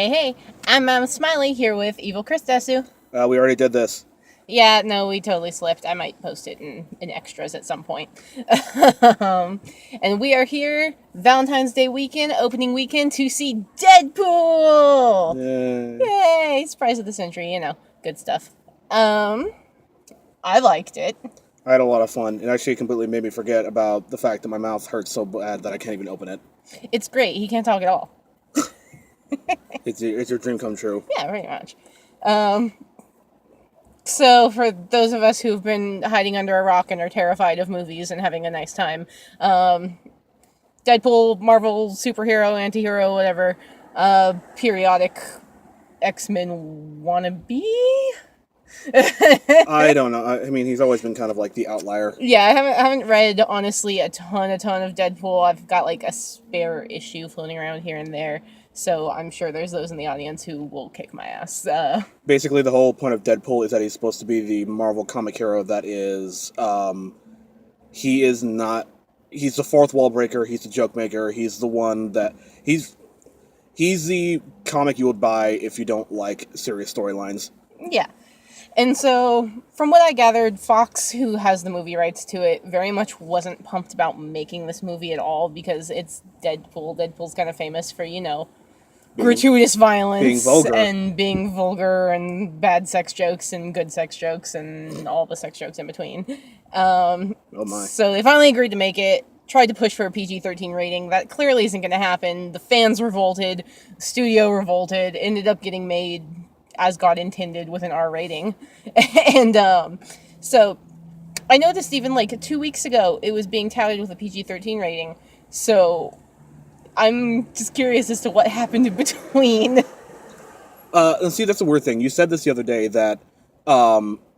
Hey, I'm Smiley here with EvilChrisDesu. We already did this. Yeah, no, we totally slipped. I might post it in extras at some point. And we are here, Valentine's Day weekend, opening weekend, to see Deadpool! Yay! Surprise of the century, good stuff. I liked it. I had a lot of fun. It actually completely made me forget about the fact that my mouth hurts so bad that I can't even open it. It's great. He can't talk at all. It's your dream come true. Yeah, pretty much. So, for those of us who've been hiding under a rock and are terrified of movies and having a nice time, Deadpool, Marvel, superhero, antihero, whatever, periodic X-Men wannabe? I don't know. I mean, he's always been kind of like the outlier. Yeah, I haven't read, honestly, a ton of Deadpool. I've got, like, a spare issue floating around here and there. So I'm sure there's those in the audience who will kick my ass. Basically, the whole point of Deadpool is that he's supposed to be the Marvel comic hero that is, he is not, he's the fourth wall breaker, he's the joke maker, he's the one that, he's the comic you would buy if you don't like serious storylines. Yeah. And so, from what I gathered, Fox, who has the movie rights to it, very much wasn't pumped about making this movie at all because it's Deadpool. Deadpool's kind of famous for, gratuitous violence and being vulgar and bad sex jokes and good sex jokes and all the sex jokes in between. Oh my. So they finally agreed to make it, tried to push for a PG-13 rating. That clearly isn't going to happen. The fans revolted, the studio revolted, ended up getting made as God intended with an R rating. And so I noticed even like 2 weeks ago it was being touted with a PG-13 rating. So I'm just curious as to what happened in between. See, that's the weird thing. You said this the other day that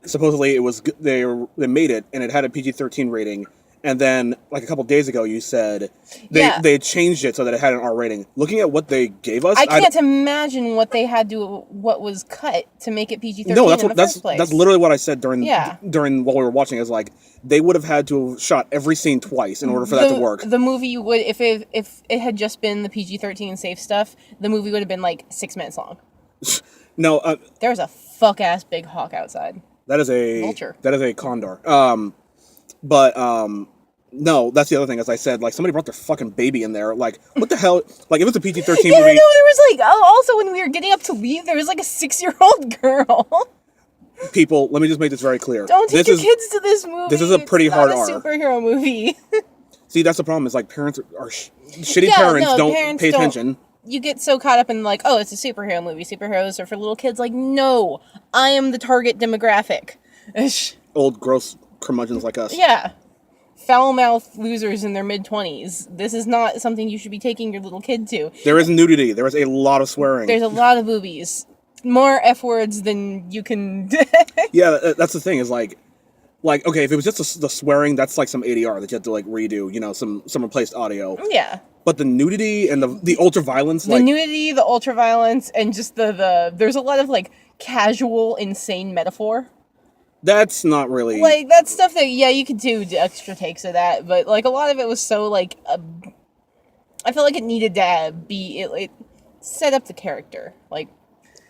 supposedly it was they made it and it had a PG-13 rating, and then like a couple days ago you said they changed it so that it had an R rating. Looking at what they gave us, I can't imagine what was cut to make it PG-13. No, first place. That's literally what I said during while we were watching. Is like they would have had to have shot every scene twice in order for that to work. The movie would, if it had just been the PG-13 safe stuff, the movie would have been like 6 minutes long. No, there's a fuck ass big hawk outside. That is a vulture. That is a condor. No, that's the other thing. As I said, like somebody brought their fucking baby in there. Like, what the hell? Like, if it's a PG-13 movie. Yeah, no, there was like also when we were getting up to leave, there was like a 6-year-old girl. People, let me just make this very clear. Don't take your kids to this movie. This is a pretty hard R. It's not a superhero movie. See, that's the problem. Is like parents are shitty. Parents don't pay attention. You get so caught up in like, oh, it's a superhero movie. Superheroes are for little kids. Like, no, I am the target demographic. Old gross curmudgeons like us. Yeah. Foul-mouthed losers in their mid-20s. This is not something you should be taking your little kid to. There is nudity. There is a lot of swearing. There's a lot of boobies. More F-words than you can... Yeah, that's the thing, is like, okay, if it was just the swearing, that's like some ADR that you have to, like, redo, some replaced audio. Yeah. But the nudity and the ultra-violence, The nudity, the ultra-violence, and just the... There's a lot of, like, casual, insane metaphor. That's not really... Like, that's stuff that, yeah, you could do extra takes of that, but, like, a lot of it was so, like... I feel like it needed to be... It set up the character. Like...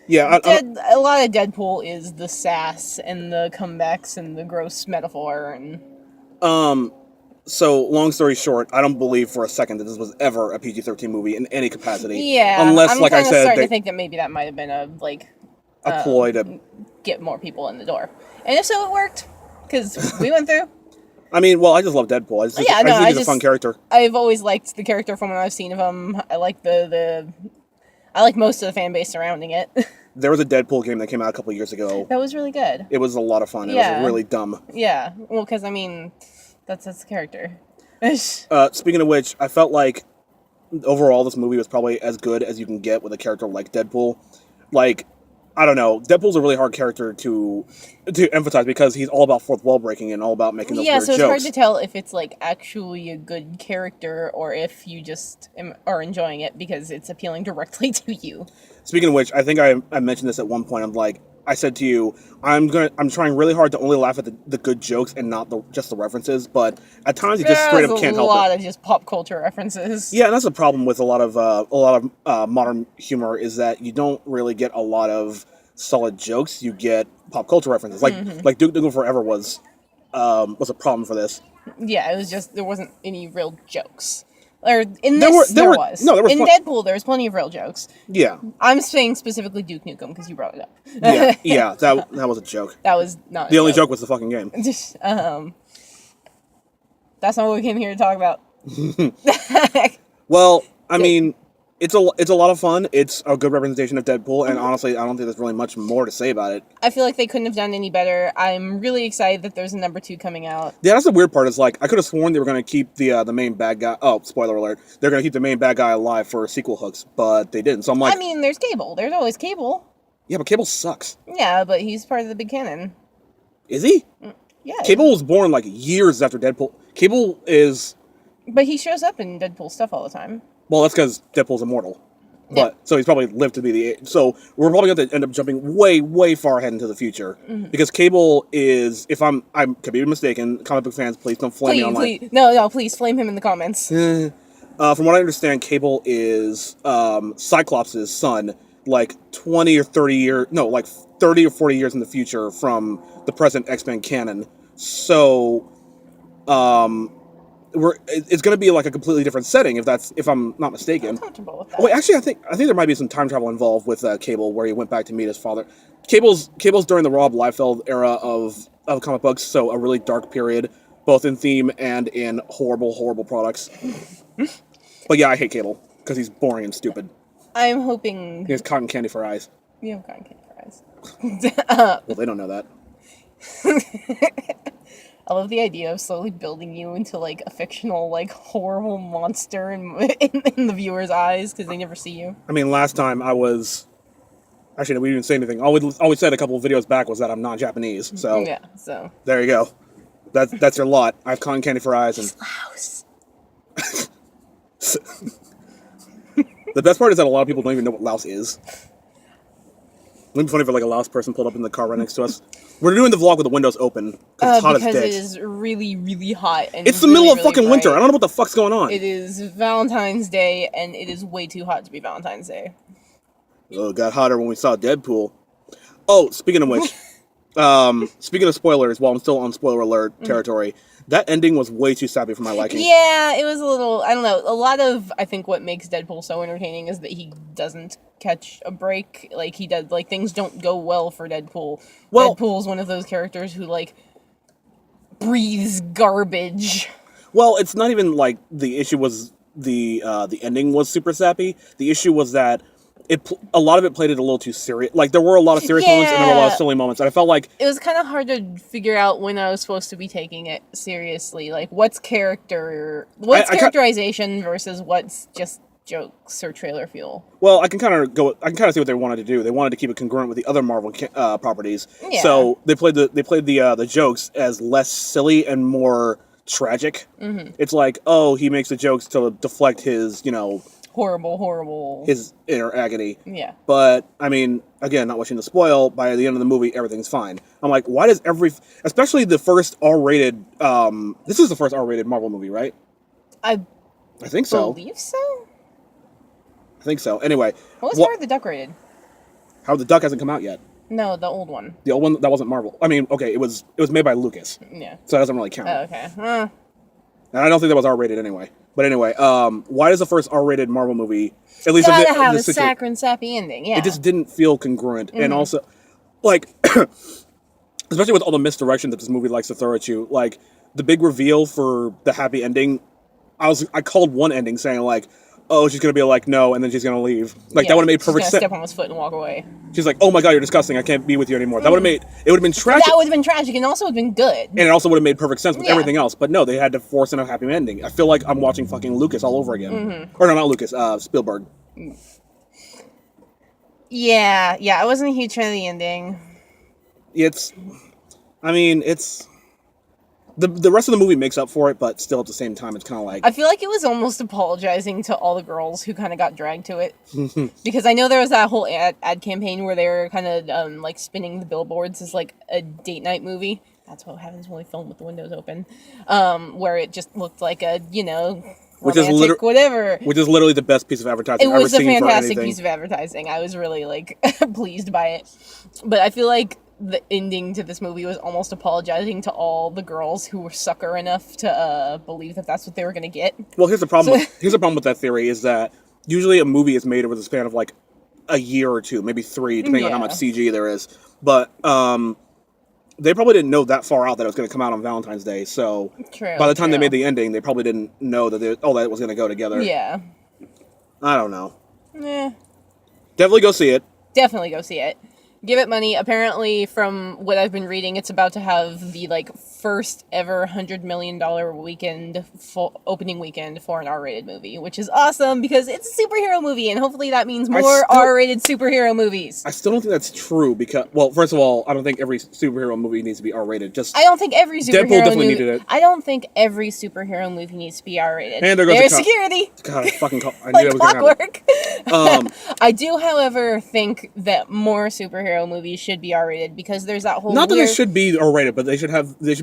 Yeah, a lot of Deadpool is the sass and the comebacks and the gross metaphor and... So, long story short, I don't believe for a second that this was ever a PG-13 movie in any capacity. Yeah, unless, like I said, starting to think that maybe that might have been a ploy to get more people in the door. And if so, it worked, because we went through. I mean, well, I just love Deadpool. I think he's a fun character. I've always liked the character from when I've seen of him. I like I like most of the fan base surrounding it. There was a Deadpool game that came out a couple years ago. That was really good. It was a lot of fun. It was really dumb. Yeah, well, because, I mean, that's the character. Speaking of which, I felt like overall this movie was probably as good as you can get with a character like Deadpool. Like, I don't know, Deadpool's a really hard character to emphasize because he's all about fourth wall breaking and all about making those weird jokes. Yeah, so it's hard to tell if it's, like, actually a good character or if you just are enjoying it because it's appealing directly to you. Speaking of which, I think I mentioned this at one point. I'm like, I said to you, I'm trying really hard to only laugh at the good jokes and not just the references, but at times you just straight up can't help it. There's a lot of just pop culture references. Yeah, and that's the problem with a lot of modern humor is that you don't really get a lot of solid jokes. You get pop culture references, like Duke Nukem Forever was a problem for this. Yeah, it was just there wasn't any real jokes. Or in this, there was. No, there was in Deadpool, there was plenty of real jokes. Yeah, I'm saying specifically Duke Nukem because you brought it up. yeah, that was a joke. That was not the only joke was the fucking game. Just, that's not what we came here to talk about. Well, I mean, it's a lot of fun. It's a good representation of Deadpool, and honestly, I don't think there's really much more to say about it. I feel like they couldn't have done any better. I'm really excited that there's a number 2 coming out. Yeah, that's the weird part. Is like I could have sworn they were going to keep the main bad guy. Oh, spoiler alert! They're going to keep the main bad guy alive for sequel hooks, but they didn't. So I'm like, I mean, there's Cable. There's always Cable. Yeah, but Cable sucks. Yeah, but he's part of the big canon. Is he? Yeah. Cable was born like years after Deadpool. Cable is. But he shows up in Deadpool stuff all the time. Well, that's because Deadpool's immortal. Yeah. But so he's probably lived to be the. So we're probably going to end up jumping way far ahead into the future because Cable is. If I could be mistaken, comic book fans, please don't flame me online. Please, no, please flame him in the comments. From what I understand, Cable is Cyclops' son, like 20 or 30 years. No, like 30 or 40 years in the future from the present X-Men canon. So, it's going to be like a completely different setting if I'm not mistaken. I'm comfortable with that. Wait, actually, I think there might be some time travel involved with Cable, where he went back to meet his father. Cable's during the Rob Liefeld era of comic books, so a really dark period, both in theme and in horrible products. But yeah, I hate Cable because he's boring and stupid. I'm hoping he has cotton candy for eyes. You have cotton candy for eyes. Well, they don't know that. I love the idea of slowly building you into, like, a fictional, like, horrible monster in the viewer's eyes, because they never see you. I mean, last time I was... Actually, no, we didn't say anything. All we said a couple of videos back was that I'm not Japanese, so... Yeah, so... There you go. That's your lot. I have cotton candy for eyes and... Louse. The best part is that a lot of people don't even know what louse is. Wouldn't be funny if like a louse person pulled up in the car right next to us. We're doing the vlog with the windows open because it's hot as because dicks. it is really hot and it's the middle of fucking winter. I don't know what the fuck's going on. It is Valentine's Day and it is way too hot to be Valentine's Day. Oh, it got hotter when we saw Deadpool. Oh, speaking of which, speaking of spoilers, while I'm still on spoiler alert territory, that ending was way too sappy for my liking. Yeah, it was a little, I don't know, a lot of, I think what makes Deadpool so entertaining is that he doesn't catch a break. Like, he does, like, things don't go well for Deadpool. Well, Deadpool's one of those characters who, like, breathes garbage. Well, it's not even, like, the issue was the ending was super sappy. The issue was that a lot of it played it a little too serious. Like, there were a lot of serious moments and there were a lot of silly moments. And I felt like... It was kind of hard to figure out when I was supposed to be taking it seriously. Like, what's characterization versus what's just jokes or trailer fuel. Well, I can kind of see what they wanted to do. They wanted to keep it congruent with the other Marvel properties. Yeah. So they played the jokes as less silly and more tragic. Mm-hmm. It's like, oh, he makes the jokes to deflect his, horrible his inner agony. Yeah. But I mean, again, not wishing to spoil, by the end of the movie everything's fine. I'm like, why does especially the first R-rated this is the first R-rated Marvel movie, right? I think so. Believe so? I think so. Anyway, what was Howard the Duck rated? Howard the Duck hasn't come out yet. No, the old one. The old one that wasn't Marvel. I mean, okay, it was made by Lucas. Yeah. So that doesn't really count. Oh, okay. And I don't think that was R-rated anyway. But anyway, why does the first R-rated Marvel movie, at least gotta have a saccharine sappy ending? Yeah. It just didn't feel congruent, and also, like, especially with all the misdirection that this movie likes to throw at you, like the big reveal for the happy ending. I called one ending saying like, oh, she's gonna be like no, and then she's gonna leave. Like that would have made perfect sense. Step on his foot and walk away. She's like, oh my god, you're disgusting. I can't be with you anymore. That would have been tragic. That would have been tragic, and also would have been good. And it also would have made perfect sense with everything else. But no, they had to force in a happy ending. I feel like I'm watching fucking Lucas all over again. Mm-hmm. Or no, not Lucas. Spielberg. Yeah. I wasn't a huge fan of the ending. It's The rest of the movie makes up for it, but still at the same time, it's kind of like... I feel like it was almost apologizing to all the girls who kind of got dragged to it. Because I know there was that whole ad campaign where they were kind of, like, spinning the billboards as, like, a date night movie. That's what happens when we film with the windows open. Where it just looked like a, romantic whatever. Which is literally the best piece of advertising I've ever seen. It was a fantastic piece of advertising. I was really, like, pleased by it. But I feel like the ending to this movie was almost apologizing to all the girls who were sucker enough to believe that that's what they were going to get. Well, here's the problem. Here's the problem with that theory is that usually a movie is made over the span of like a year or two, maybe 3, depending on how much CG there is. But they probably didn't know that far out that it was going to come out on Valentine's Day. So by the time they made the ending, they probably didn't know that that it was going to go together. Yeah. I don't know. Yeah. Definitely go see it. Definitely go see it. Give it money. Apparently, from what I've been reading, it's about to have the, like, first ever $100 million opening weekend for an R-rated movie, which is awesome because it's a superhero movie, and hopefully that means more R-rated superhero movies. I still don't think that's true because, well, first of all, I don't think every superhero movie needs to be R-rated. I don't think every superhero Deadpool definitely needed it. I don't think every superhero movie needs to be R-rated. And there's security. God, I knew like that was clockwork. I do, however, think that more superhero movies should be R-rated because there's that whole not that they should be R-rated, but they should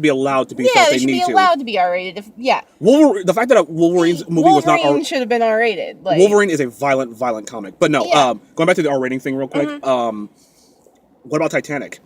be allowed to be. Yeah, so they should be allowed to be R-rated. The fact that Wolverine's movie was not Wolverine should have been R-rated. Like, Wolverine is a violent comic, but no. Going back to the R-rating thing real quick. What about Titanic?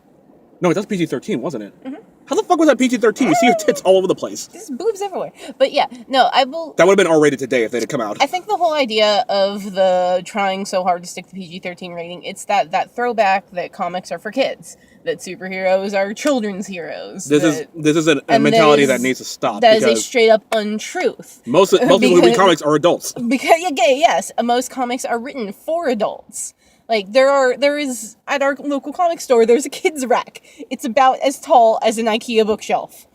No, that's PG-13, wasn't it? Mm-hmm. How the fuck was that PG-13? You see her tits all over the place. There's boobs everywhere. But yeah, no, that would have been R-rated today if they'd have come out. I think the whole idea of the trying so hard to stick the PG-13 rating, it's that throwback that comics are for kids, that superheroes are children's heroes. This is a mentality that needs to stop. That is a straight up untruth. Most people who read comics are adults. Because yes, most comics are written for adults. Like, there is, at our local comic store, there's a kids' rack. It's about as tall as an IKEA bookshelf.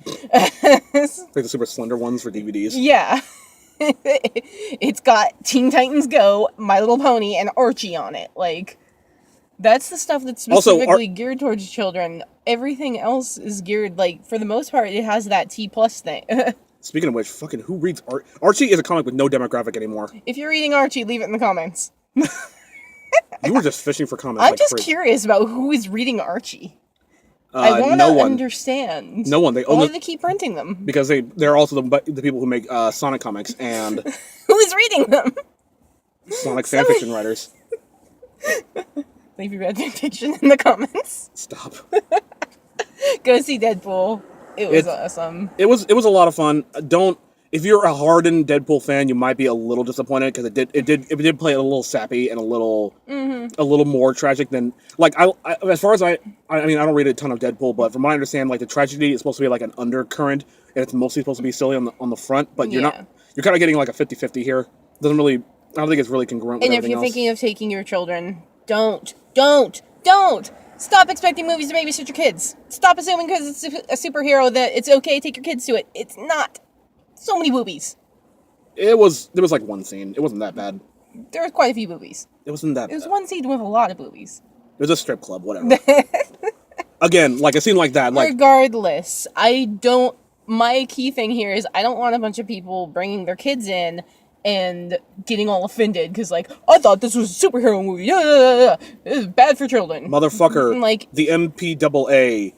Like the super slender ones for DVDs. Yeah. It's got Teen Titans Go, My Little Pony, and Archie on it. Like, that's the stuff that's specifically geared towards children. Everything else is geared, like, for the most part, it has that T+ thing. Speaking of which, fucking who reads Archie is a comic with no demographic anymore. If you're reading Archie, leave it in the comments. You were just fishing for comments. I'm just curious about who is reading Archie. I want to understand. No one. They only they keep printing them because they're also the people who make Sonic comics and who is reading them? Sonic fanfiction writers. Leave your red fanfiction in the comments. Stop. Go see Deadpool. It was awesome. It was a lot of fun. If you're a hardened Deadpool fan, you might be a little disappointed because it did play a little sappy and a little more tragic than like as far as I mean I don't read a ton of Deadpool, but from what I understand, like the tragedy is supposed to be like an undercurrent and it's mostly supposed to be silly on the front, but you're kind of getting like a 50-50 here. I don't think it's really congruent with everything else. And if you're thinking of taking your children, don't stop expecting movies to babysit your kids. Stop assuming because it's a superhero that it's okay to take your kids to it. It's not. So many boobies. There was like one scene. It wasn't that bad. There was quite a few boobies. It wasn't that bad. It was one scene with a lot of boobies. It was a strip club, whatever. Again, like a scene like that. Like regardless, my key thing here is I don't want a bunch of people bringing their kids in and getting all offended because, like, I thought this was a superhero movie. Yeah. This is bad for children. Motherfucker. Like, the MPAA,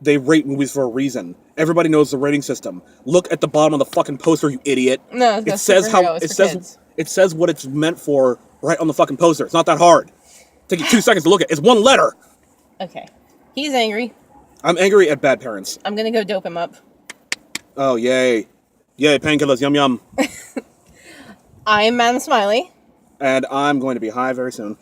they rate movies for a reason. Everybody knows the rating system. Look at the bottom of the fucking poster, you idiot. No, it says what it's meant for right on the fucking poster. It's not that hard. Take you 2 seconds to look at it. It's one letter. Okay. He's angry. I'm angry at bad parents. I'm gonna go dope him up. Oh, yay. Yay, painkillers, yum yum. I'm Smiley. And I'm going to be high very soon.